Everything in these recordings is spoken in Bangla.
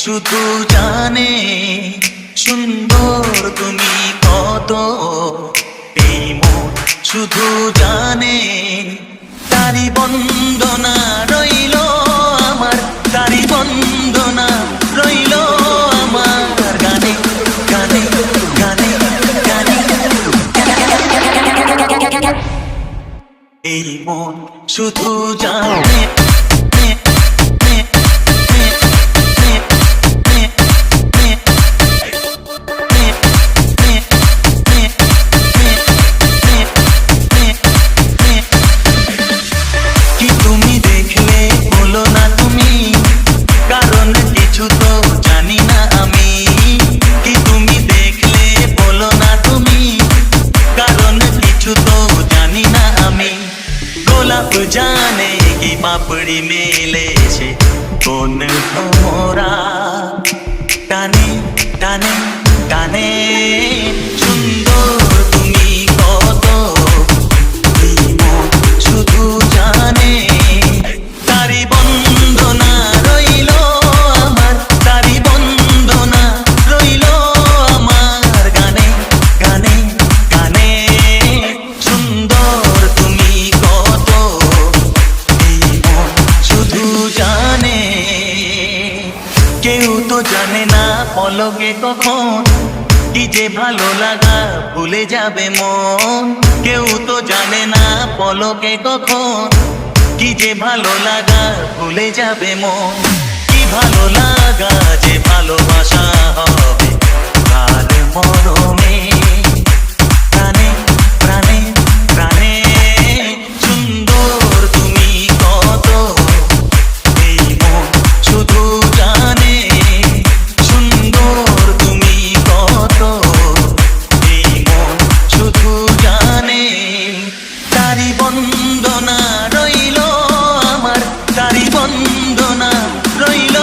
শুধু জানে সুন্দর তুমি কত। এই মন শুধু জানে তারি বন্দনা রইল আমার, তারি বন্দনা রইল আমার গানে গানে গানে গানে। এই মন শুধু জানে जाने की पापड़ी मेले से कौन मोरा टाने टाने टाने सुंदर तुमी कत। शुधु जाने तारी बंदना रइल आमार, तारी बंदना रइल आमार गाने गाने गाने। सुंदर तुमी कत জানে কেউ তো জানে না পলকে কখন কি যে ভালো লাগা ভুলে যাবে মন। কেউ তো জানে না পলকে কখন কি যে ভালো লাগা ভুলে যাবে মন। কি ভালো লাগা যে ভালোবাসা হবে কাল মরমে প্রাণে প্রাণে প্রাণে। সুন্দর তুমি কত শুধু জানে সুন্দর তুমি কত। এই মন শুধু জানে তারি বন্দনা রইল আমার, তারি বন্দনা রইল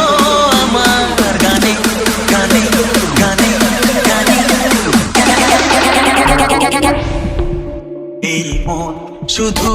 আমার গানে গানে গানে গানে। এই মন শুধু